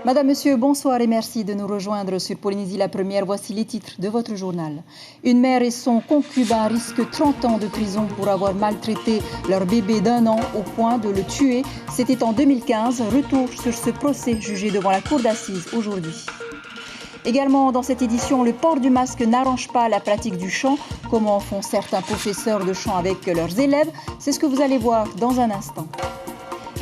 Madame, Monsieur, bonsoir et merci de nous rejoindre sur Polynésie la Première. Voici les titres de votre journal. Une mère et son concubin risquent 30 ans de prison pour avoir maltraité leur bébé d'1 an au point de le tuer. C'était en 2015. Retour sur ce procès jugé devant la cour d'assises aujourd'hui. Également dans cette édition, le port du masque n'arrange pas la pratique du chant. Comment font certains professeurs de chant avec leurs élèves? C'est ce que vous allez voir dans un instant.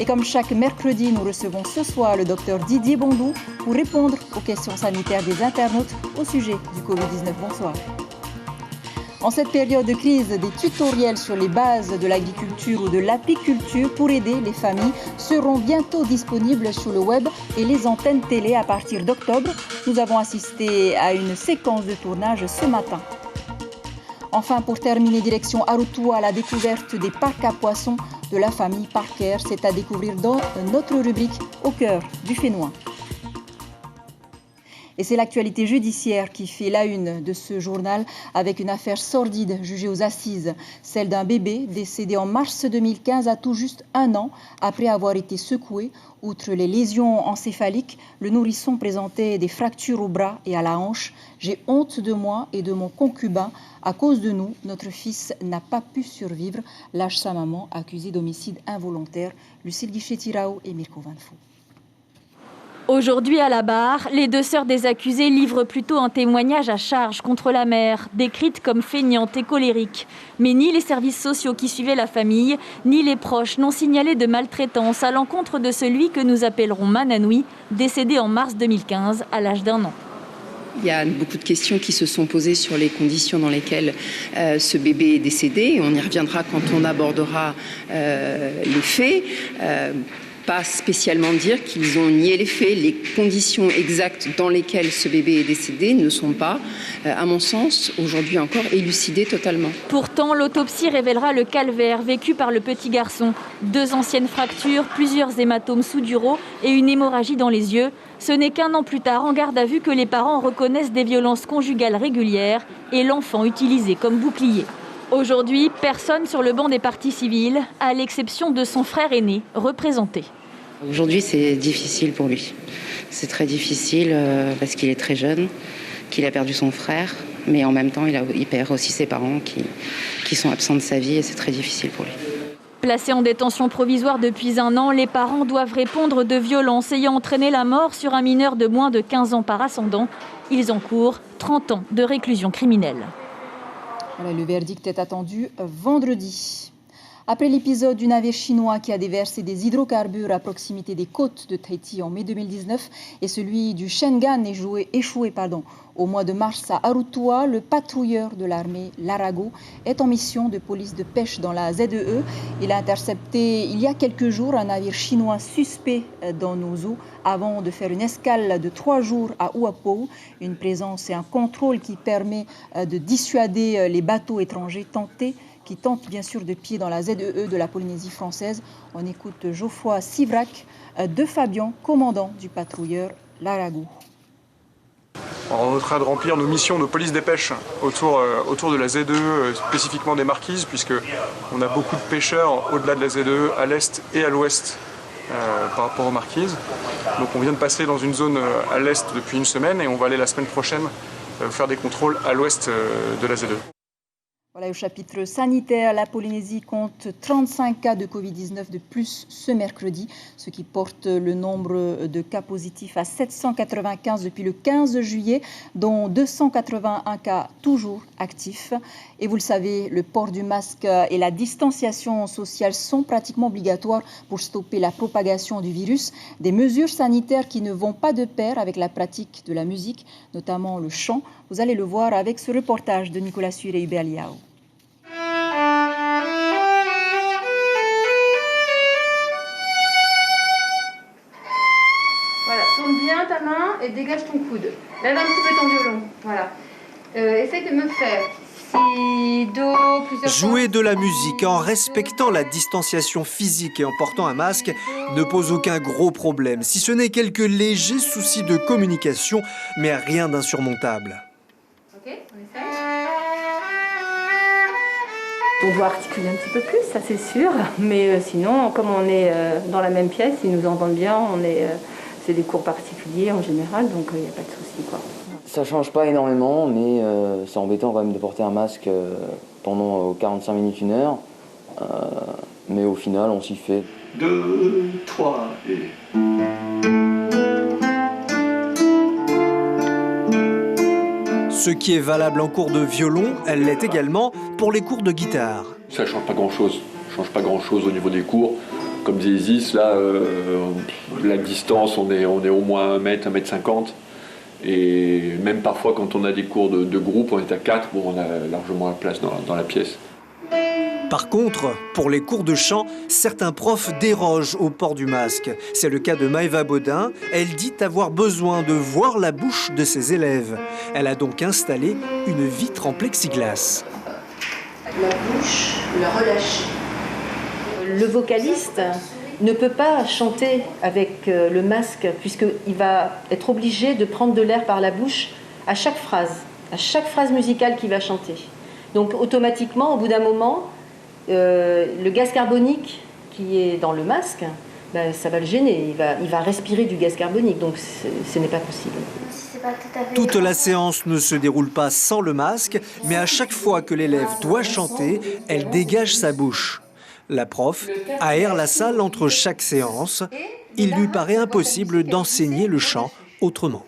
Et comme chaque mercredi, nous recevons ce soir le docteur Didier Bondou pour répondre aux questions sanitaires des internautes au sujet du Covid-19. Bonsoir. En cette période de crise, des tutoriels sur les bases de l'agriculture ou de l'apiculture pour aider les familles seront bientôt disponibles sur le web et les antennes télé à partir d'octobre. Nous avons assisté à une séquence de tournage ce matin. Enfin, pour terminer, direction Arotua, la découverte des parcs à poissons de la famille Parker. C'est à découvrir dans notre rubrique Au cœur du Fénois. Et c'est l'actualité judiciaire qui fait la une de ce journal avec une affaire sordide jugée aux assises. Celle d'un bébé décédé en mars 2015 à tout juste 1 an après avoir été secoué. Outre les lésions encéphaliques, le nourrisson présentait des fractures au bras et à la hanche. J'ai honte de moi et de mon concubin. À cause de nous, notre fils n'a pas pu survivre, lâche sa maman accusée d'homicide involontaire. Lucille Guichet-Tirao et Mirko Van Foo. Aujourd'hui à la barre, les deux sœurs des accusés livrent plutôt un témoignage à charge contre la mère, décrite comme feignante et colérique. Mais ni les services sociaux qui suivaient la famille, ni les proches n'ont signalé de maltraitance à l'encontre de celui que nous appellerons Mananoui, décédé en mars 2015 à l'âge d'1 an. Il y a beaucoup de questions qui se sont posées sur les conditions dans lesquelles ce bébé est décédé. On y reviendra quand on abordera les faits. Pas spécialement dire qu'ils ont nié les faits. Les conditions exactes dans lesquelles ce bébé est décédé ne sont pas, à mon sens, aujourd'hui encore élucidées totalement. Pourtant, l'autopsie révélera le calvaire vécu par le petit garçon. 2 anciennes fractures, plusieurs hématomes sous-duraux et une hémorragie dans les yeux. Ce n'est qu'1 an plus tard, en garde à vue, que les parents reconnaissent des violences conjugales régulières et l'enfant utilisé comme bouclier. Aujourd'hui, personne sur le banc des parties civiles, à l'exception de son frère aîné, représenté. Aujourd'hui, c'est difficile pour lui. C'est très difficile parce qu'il est très jeune, qu'il a perdu son frère, mais en même temps, il perd aussi ses parents qui sont absents de sa vie et c'est très difficile pour lui. Placés en détention provisoire depuis 1 an, les parents doivent répondre de violences ayant entraîné la mort sur un mineur de moins de 15 ans par ascendant. Ils encourent 30 ans de réclusion criminelle. Voilà, le verdict est attendu vendredi. Après l'épisode du navire chinois qui a déversé des hydrocarbures à proximité des côtes de Tahiti en mai 2019 et celui du Shengan échoué au mois de mars à Arotua, le patrouilleur de l'armée, l'Arago, est en mission de police de pêche dans la ZEE. Il a intercepté il y a quelques jours un navire chinois suspect dans nos eaux avant de faire une escale de 3 jours à Uapou. Une présence et un contrôle qui permet de dissuader les bateaux étrangers qui tentent bien sûr de piller dans la ZEE de la Polynésie française. On écoute Geoffroy Sivrac de Fabian, commandant du patrouilleur l'Arago. On est en train de remplir nos missions de police des pêches autour de la ZEE, spécifiquement des Marquises, puisqu'on a beaucoup de pêcheurs au-delà de la ZEE, à l'est et à l'ouest par rapport aux Marquises. Donc on vient de passer dans une zone à l'est depuis 1 semaine et on va aller la semaine prochaine faire des contrôles à l'ouest de la ZEE. Voilà, au chapitre sanitaire, la Polynésie compte 35 cas de Covid-19 de plus ce mercredi, ce qui porte le nombre de cas positifs à 795 depuis le 15 juillet, dont 281 cas toujours actifs. Et vous le savez, le port du masque et la distanciation sociale sont pratiquement obligatoires pour stopper la propagation du virus. Des mesures sanitaires qui ne vont pas de pair avec la pratique de la musique, notamment le chant. Vous allez le voir avec ce reportage de Nicolas Suire et Hubert Liao. Voilà, tourne bien ta main et dégage ton coude. Lève un petit peu ton violon. Voilà. Essaye de me faire si, do, plusieurs Jouer fois. de la musique en respectant la distanciation physique et en portant un masque ne pose aucun gros problème, si ce n'est quelques légers soucis de communication, mais rien d'insurmontable. Ok, on essaye. On doit articuler un petit peu plus, ça c'est sûr, mais sinon, comme on est dans la même pièce, ils nous entendent bien, C'est des cours particuliers en général, donc il n'y a pas de souci, quoi. Ça change pas énormément, mais c'est embêtant quand même de porter un masque pendant 45 minutes, 1 heure. Mais au final, on s'y fait. 2, 3 et... Ce qui est valable en cours de violon, elle l'est également pour les cours de guitare. Ça ne change pas grand-chose. Ça change pas grand-chose au niveau des cours. Comme disait Isis, là, la distance, on est au moins 1 mètre, 1 mètre 50. Et même parfois, quand on a des cours de groupe, on est à 4, bon, on a largement la place dans la pièce. Par contre, pour les cours de chant, certains profs dérogent au port du masque. C'est le cas de Maëva Baudin. Elle dit avoir besoin de voir la bouche de ses élèves. Elle a donc installé une vitre en plexiglas. La bouche, la relâcher. Le vocaliste ne peut pas chanter avec le masque puisqu'il va être obligé de prendre de l'air par la bouche à chaque phrase musicale qu'il va chanter. Donc automatiquement, au bout d'un moment, le gaz carbonique qui est dans le masque, ça va le gêner. Il va respirer du gaz carbonique, donc ce n'est pas possible. Toute la séance ne se déroule pas sans le masque, mais à chaque fois que l'élève doit chanter, elle dégage sa bouche. La prof aère la salle entre chaque séance. Il lui paraît impossible d'enseigner le chant autrement.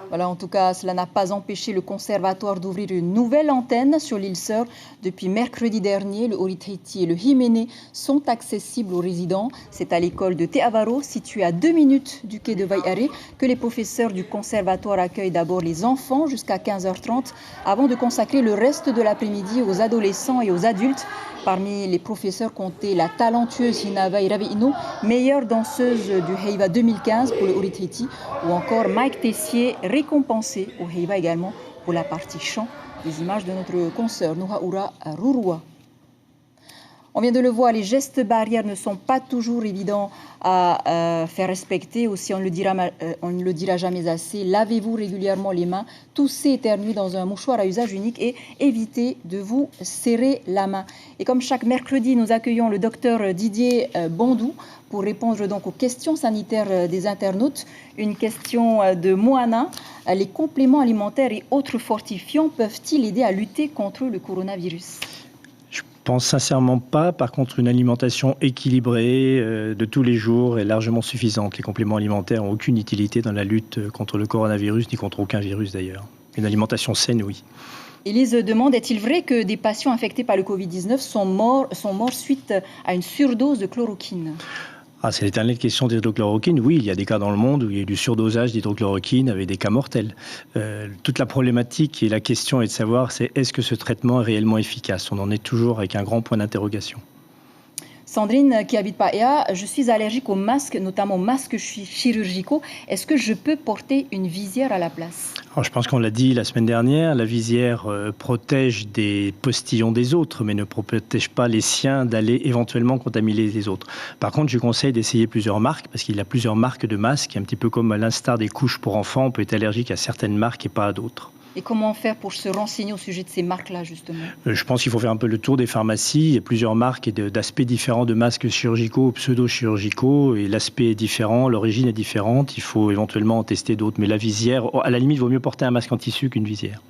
Voilà, en tout cas, cela n'a pas empêché le conservatoire d'ouvrir une nouvelle antenne sur l'île Sœur. Depuis mercredi dernier, le Oritreiti et le Himene sont accessibles aux résidents. C'est à l'école de Te Avaro, située à 2 minutes du quai de Vaiare, que les professeurs du conservatoire accueillent d'abord les enfants jusqu'à 15h30, avant de consacrer le reste de l'après-midi aux adolescents et aux adultes. Parmi les professeurs comptait la talentueuse Hinavai Raviino, meilleure danseuse du Heiva 2015 pour le Oritreiti, ou encore Mike Tessier, récompensé au Heiva également pour la partie chant. Des images de notre consoeur Nuhaura Rurua. On vient de le voir, les gestes barrières ne sont pas toujours évidents à faire respecter. Aussi, on ne le dira jamais assez. Lavez-vous régulièrement les mains, toussez, éternuez dans un mouchoir à usage unique et évitez de vous serrer la main. Et comme chaque mercredi, nous accueillons le docteur Didier Bondou pour répondre donc aux questions sanitaires des internautes. Une question de Moana. Les compléments alimentaires et autres fortifiants peuvent-ils aider à lutter contre le coronavirus ? Je pense sincèrement pas. Par contre, une alimentation équilibrée de tous les jours est largement suffisante. Les compléments alimentaires n'ont aucune utilité dans la lutte contre le coronavirus, ni contre aucun virus d'ailleurs. Une alimentation saine, oui. Élise demande, est-il vrai que des patients infectés par le Covid-19 sont morts suite à une surdose de chloroquine ? C'est l'éternelle question d'hydrochloroquine. Oui, il y a des cas dans le monde où il y a eu du surdosage d'hydrochloroquine avec des cas mortels. Toute la problématique et la question est de savoir, est-ce que ce traitement est réellement efficace ? On en est toujours avec un grand point d'interrogation. Sandrine, qui habite Paea, je suis allergique aux masques, notamment aux masques chirurgicaux. Est-ce que je peux porter une visière à la place ? Alors, je pense qu'on l'a dit la semaine dernière, la visière protège des postillons des autres, mais ne protège pas les siens d'aller éventuellement contaminer les autres. Par contre, je conseille d'essayer plusieurs marques, parce qu'il y a plusieurs marques de masques, un petit peu comme à l'instar des couches pour enfants, on peut être allergique à certaines marques et pas à d'autres. Et comment faire pour se renseigner au sujet de ces marques-là, justement ? Je pense qu'il faut faire un peu le tour des pharmacies. Il y a plusieurs marques et d'aspects différents de masques chirurgicaux ou pseudo-chirurgicaux. Et l'aspect est différent, l'origine est différente. Il faut éventuellement en tester d'autres. Mais la visière, à la limite, il vaut mieux porter un masque en tissu qu'une visière.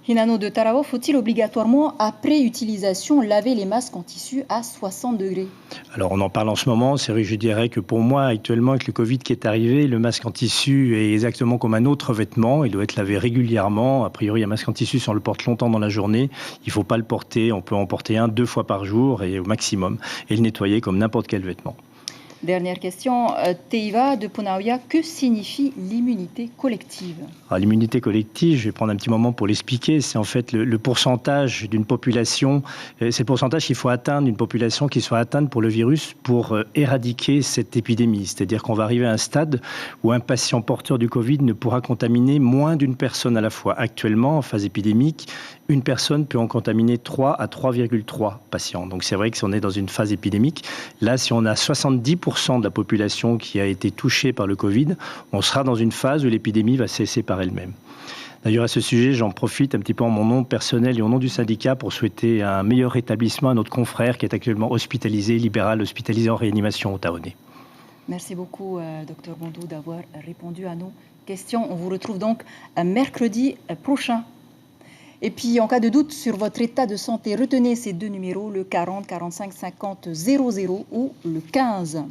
Hinano de Tarao, faut-il obligatoirement, après utilisation, laver les masques en tissu à 60 degrés ? Alors, on en parle en ce moment. C'est vrai que je dirais que pour moi, actuellement, avec le Covid qui est arrivé, le masque en tissu est exactement comme un autre vêtement. Il doit être lavé régulièrement. A priori, un masque en tissu, si on le porte longtemps dans la journée, il ne faut pas le porter. On peut en porter 2 fois par jour et au maximum. Et le nettoyer comme n'importe quel vêtement. Dernière question, Teiva de Punaoya, que signifie l'immunité collective ? L'immunité collective, je vais prendre un petit moment pour l'expliquer, c'est en fait le pourcentage d'une population, c'est le pourcentage qu'il faut atteindre d'une population qui soit atteinte pour le virus pour éradiquer cette épidémie. C'est-à-dire qu'on va arriver à un stade où un patient porteur du Covid ne pourra contaminer moins d'une personne à la fois. Actuellement, en phase épidémique, une personne peut en contaminer 3 à 3,3 patients. Donc c'est vrai que si on est dans une phase épidémique, là si on a 70% de la population qui a été touchée par le Covid, on sera dans une phase où l'épidémie va cesser par elle-même. D'ailleurs à ce sujet, j'en profite un petit peu en mon nom personnel et au nom du syndicat pour souhaiter un meilleur rétablissement à notre confrère qui est actuellement hospitalisé, libéral, hospitalisé en réanimation au Taonnet. Merci beaucoup, Dr Bondou, d'avoir répondu à nos questions. On vous retrouve donc mercredi prochain. Et puis, en cas de doute sur votre état de santé, retenez ces deux numéros, le 40 45 50 00 ou le 15.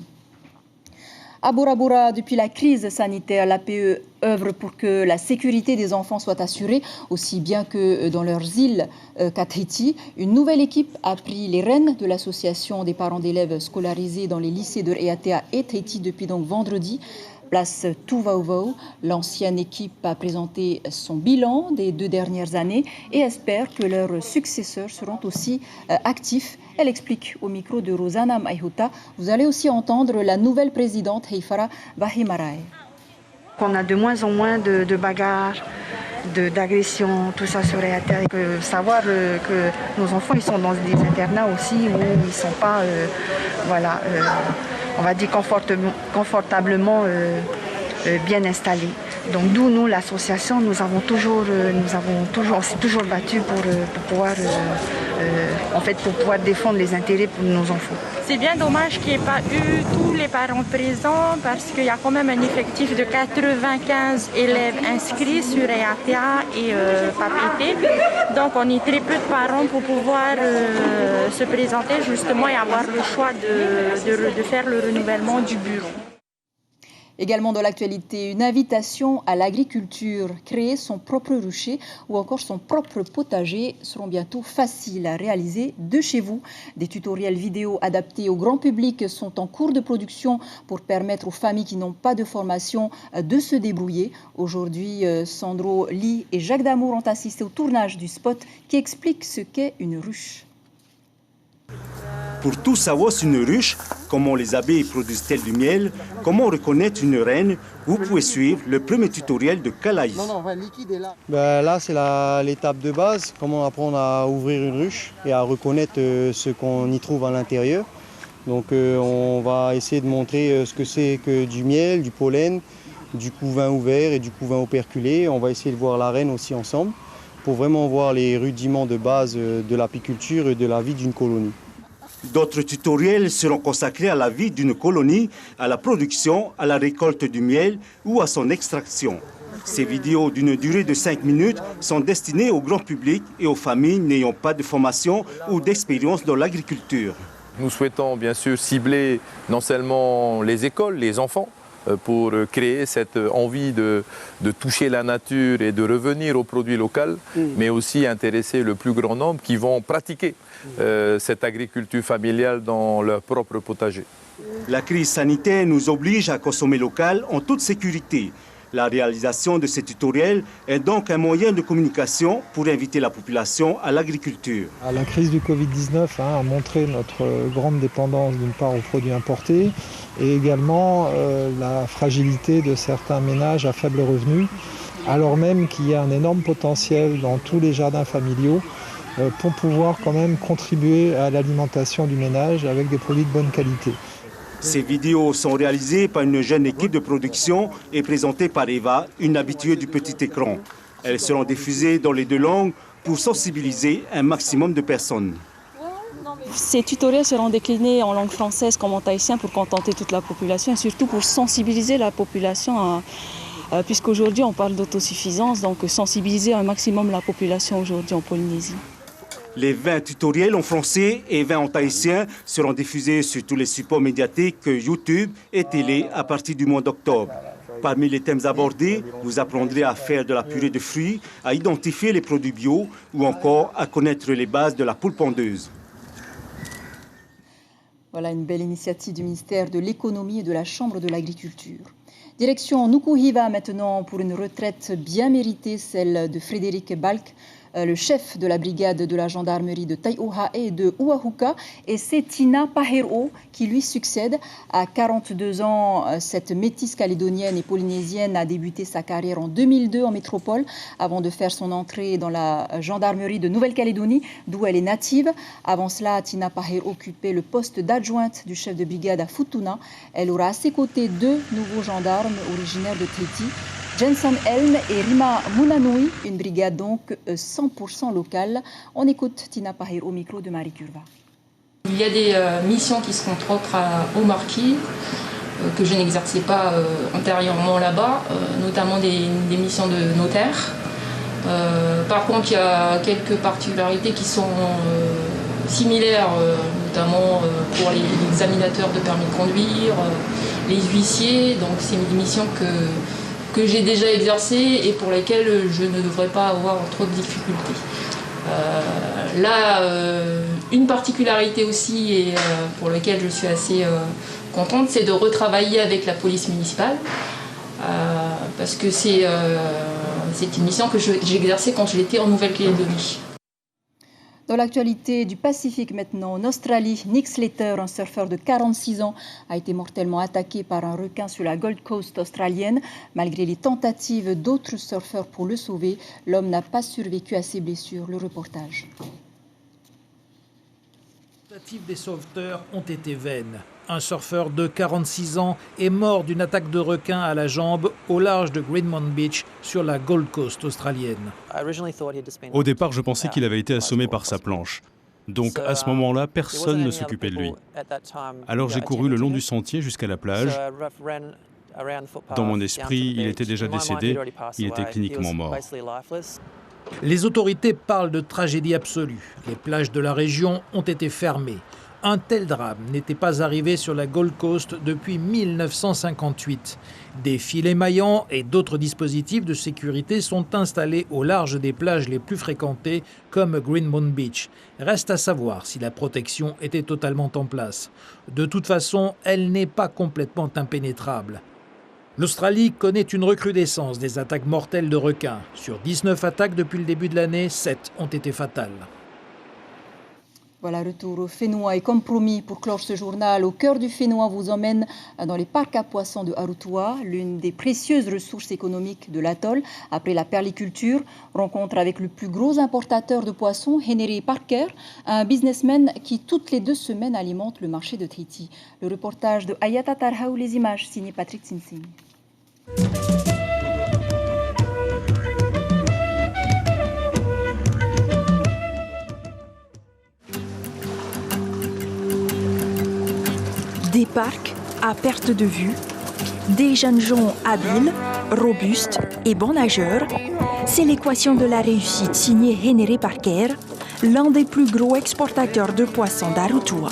À Bora Bora, depuis la crise sanitaire, l'APE œuvre pour que la sécurité des enfants soit assurée, aussi bien que dans leurs îles qu'à Tahiti. Une nouvelle équipe a pris les rênes de l'association des parents d'élèves scolarisés dans les lycées de Raiatea et Tahiti depuis donc vendredi. Place Tuvauvau, l'ancienne équipe a présenté son bilan des 2 dernières années et espère que leurs successeurs seront aussi actifs. Elle explique au micro de Rosana Maihuta. Vous allez aussi entendre la nouvelle présidente Heifara Bahimarae. On a de moins en moins de bagarres, d'agressions, tout ça sur les terres. Savoir que nos enfants ils sont dans des internats aussi où ils ne sont pas on va dire confortablement bien installés. Donc d'où nous, l'association, on s'est toujours battu pour pouvoir défendre les intérêts de nos enfants. C'est bien dommage qu'il n'y ait pas eu tous les parents présents parce qu'il y a quand même un effectif de 95 élèves inscrits sur Raiatea et Papeete. Donc on est très peu de parents pour pouvoir se présenter justement et avoir le choix de faire le renouvellement du bureau. Également dans l'actualité, une invitation à l'agriculture. Créer son propre rucher ou encore son propre potager seront bientôt faciles à réaliser de chez vous. Des tutoriels vidéo adaptés au grand public sont en cours de production pour permettre aux familles qui n'ont pas de formation de se débrouiller. Aujourd'hui, Sandro Lee et Jacques Damour ont assisté au tournage du spot qui explique ce qu'est une ruche. Pour tout savoir sur une ruche, comment les abeilles produisent-elles du miel, comment reconnaître une reine, vous pouvez suivre le premier tutoriel de Kalaï. Là, c'est l'étape de base, comment apprendre à ouvrir une ruche et à reconnaître ce qu'on y trouve à l'intérieur. Donc on va essayer de montrer ce que c'est que du miel, du pollen, du couvain ouvert et du couvain operculé. On va essayer de voir la reine aussi ensemble pour vraiment voir les rudiments de base de l'apiculture et de la vie d'une colonie. D'autres tutoriels seront consacrés à la vie d'une colonie, à la production, à la récolte du miel ou à son extraction. Ces vidéos d'une durée de 5 minutes sont destinées au grand public et aux familles n'ayant pas de formation ou d'expérience dans l'agriculture. Nous souhaitons bien sûr cibler non seulement les écoles, les enfants, pour créer cette envie de toucher la nature et de revenir aux produits locaux, mais aussi intéresser le plus grand nombre qui vont pratiquer cette agriculture familiale dans leur propre potager. La crise sanitaire nous oblige à consommer local en toute sécurité. La réalisation de ces tutoriels est donc un moyen de communication pour inviter la population à l'agriculture. La crise du Covid-19 a montré notre grande dépendance d'une part aux produits importés et également la fragilité de certains ménages à faible revenu, alors même qu'il y a un énorme potentiel dans tous les jardins familiaux pour pouvoir quand même contribuer à l'alimentation du ménage avec des produits de bonne qualité. Ces vidéos sont réalisées par une jeune équipe de production et présentées par Eva, une habituée du petit écran. Elles seront diffusées dans les 2 langues pour sensibiliser un maximum de personnes. Ces tutoriels seront déclinés en langue française comme en tahitien pour contenter toute la population et surtout pour sensibiliser la population, puisqu'aujourd'hui on parle d'autosuffisance, donc sensibiliser un maximum la population aujourd'hui en Polynésie. Les 20 tutoriels en français et 20 en tahitien seront diffusés sur tous les supports médiatiques YouTube et télé à partir du mois d'octobre. Parmi les thèmes abordés, vous apprendrez à faire de la purée de fruits, à identifier les produits bio ou encore à connaître les bases de la poule pondeuse. Voilà une belle initiative du ministère de l'économie et de la Chambre de l'agriculture. Direction Nukuhiva maintenant pour une retraite bien méritée, celle de Frédéric Balk, le chef de la brigade de la gendarmerie de Tai'oha et de Uahuka, et c'est Tina Pahero qui lui succède. À 42 ans, cette métisse calédonienne et polynésienne a débuté sa carrière en 2002 en métropole avant de faire son entrée dans la gendarmerie de Nouvelle-Calédonie, d'où elle est native. Avant cela, Tina Pahero occupait le poste d'adjointe du chef de brigade à Futuna. Elle aura à ses côtés 2 nouveaux gendarmes originaires de Tahiti, Jenson Elm et Rima Munanui, une brigade donc 100% locale. On écoute Tina Pahero au micro de Marie Curva. Il y a des missions qui se content au marquis que je n'exerçais pas antérieurement là-bas, notamment des missions de notaire. Par contre, il y a quelques particularités qui sont similaires, notamment pour les examinateurs de permis de conduire, les huissiers. Donc c'est des missions que j'ai déjà exercées et pour lesquelles je ne devrais pas avoir trop de difficultés. Une particularité aussi et pour laquelle je suis assez contente, c'est de retravailler avec la police municipale parce que c'est une mission que j'ai exercée quand j'étais en Nouvelle-Calédonie. Dans l'actualité du Pacifique maintenant, en Australie, Nick Slater, un surfeur de 46 ans, a été mortellement attaqué par un requin sur la Gold Coast australienne. Malgré les tentatives d'autres surfeurs pour le sauver, l'homme n'a pas survécu à ses blessures. Le reportage. Les tentatives des sauveteurs ont été vaines. Un surfeur de 46 ans est mort d'une attaque de requin à la jambe au large de Greenmount Beach sur la Gold Coast australienne. Au départ, je pensais qu'il avait été assommé par sa planche. Donc à ce moment-là, personne ne s'occupait de lui. Alors j'ai couru le long du sentier jusqu'à la plage. Dans mon esprit, il était déjà décédé, il était cliniquement mort. Les autorités parlent de tragédie absolue. Les plages de la région ont été fermées. Un tel drame n'était pas arrivé sur la Gold Coast depuis 1958. Des filets maillants et d'autres dispositifs de sécurité sont installés au large des plages les plus fréquentées, comme Greenmount Beach. Reste à savoir si la protection était totalement en place. De toute façon, elle n'est pas complètement impénétrable. L'Australie connaît une recrudescence des attaques mortelles de requins. Sur 19 attaques depuis le début de l'année, 7 ont été fatales. Voilà, retour au Fénois et comme promis pour clore ce journal, au cœur du Fénois vous emmène dans les parcs à poissons de Arutua, l'une des précieuses ressources économiques de l'atoll. Après la perliculture, rencontre avec le plus gros importateur de poissons, Henry Parker, un businessman qui toutes les 2 semaines alimente le marché de Tahiti. Le reportage de Ayata Tarhaou, les images signées Patrick Sinsing. Des parcs à perte de vue, des jeunes gens habiles, robustes et bons nageurs, c'est l'équation de la réussite signée Henry Parker, l'un des plus gros exportateurs de poissons d'Arutua.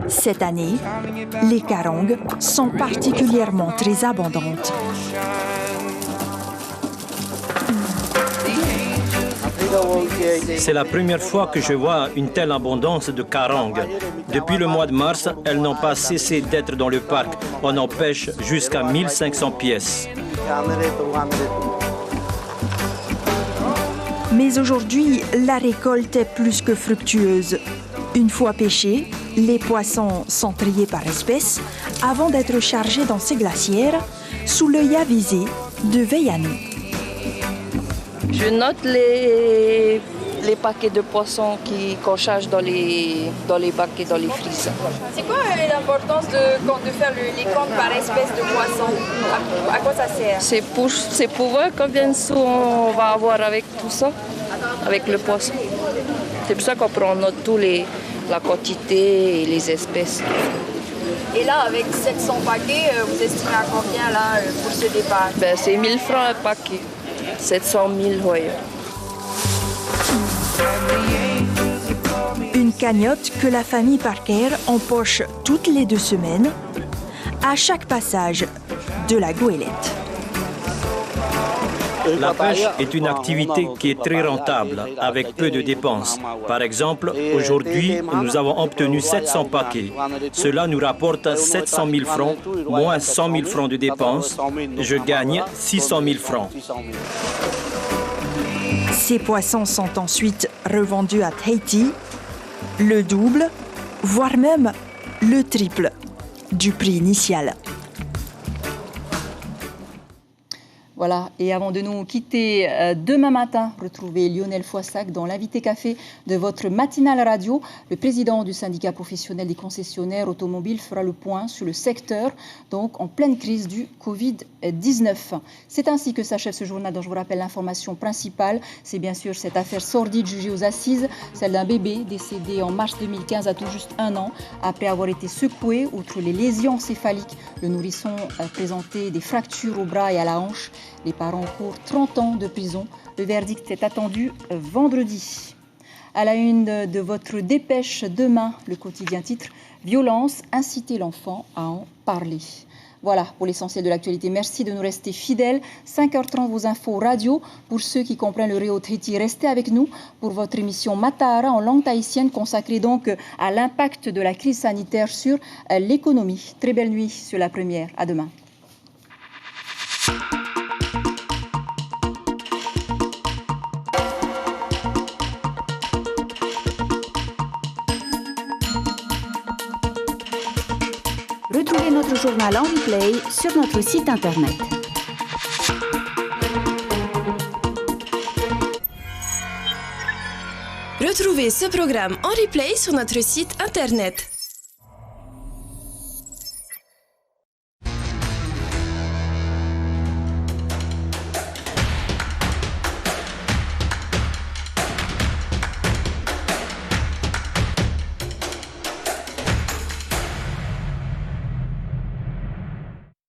Cette année, les carangues sont particulièrement très abondantes. C'est la première fois que je vois une telle abondance de carangues. Depuis le mois de mars, elles n'ont pas cessé d'être dans le parc. On en pêche jusqu'à 1500 pièces. Mais aujourd'hui, la récolte est plus que fructueuse. Une fois pêchés, les poissons sont triés par espèces avant d'être chargés dans ces glacières sous l'œil avisé de Veyani. Je note les paquets de poissons qu'on charge dans les bacs et dans les frises. C'est quoi l'importance de faire les comptes par espèce de poisson? À quoi ça sert? C'est pour voir combien de sous on va avoir avec tout ça, avec le poisson. C'est pour ça qu'on prend en note la quantité et les espèces. Et là, avec 700 paquets, vous estimez à combien là, pour ce départ? C'est 1000 francs un paquet. 700 000, oui. Une cagnotte que la famille Parker empoche toutes les 2 semaines, à chaque passage de la goélette. La pêche est une activité qui est très rentable, avec peu de dépenses. Par exemple, aujourd'hui, nous avons obtenu 700 paquets. Cela nous rapporte 700 000 francs, moins 100 000 francs de dépenses. Je gagne 600 000 francs. Ces poissons sont ensuite revendus à Tahiti, le double, voire même le triple du prix initial. Voilà, et avant de nous quitter, demain matin, retrouvez Lionel Foissac dans l'invité café de votre matinale radio. Le président du syndicat professionnel des concessionnaires automobiles fera le point sur le secteur, donc en pleine crise du Covid-19. C'est ainsi que s'achève ce journal dont je vous rappelle l'information principale. C'est bien sûr cette affaire sordide jugée aux assises, celle d'un bébé décédé en mars 2015 à tout juste 1 an après avoir été secoué. Outre les lésions céphaliques, le nourrisson présentait des fractures au bras et à la hanche. Les parents courent 30 ans de prison. Le verdict est attendu vendredi. À la une de votre dépêche demain, le quotidien titre « Violence, inciter l'enfant à en parler ». Voilà pour l'essentiel de l'actualité. Merci de nous rester fidèles. 5h30, vos infos radio. Pour ceux qui comprennent le Réo Triti, restez avec nous pour votre émission Matara en langue tahitienne consacrée donc à l'impact de la crise sanitaire sur l'économie. Très belle nuit sur la première. À demain. Retrouvez notre journal en replay sur notre site internet. Retrouvez ce programme en replay sur notre site internet.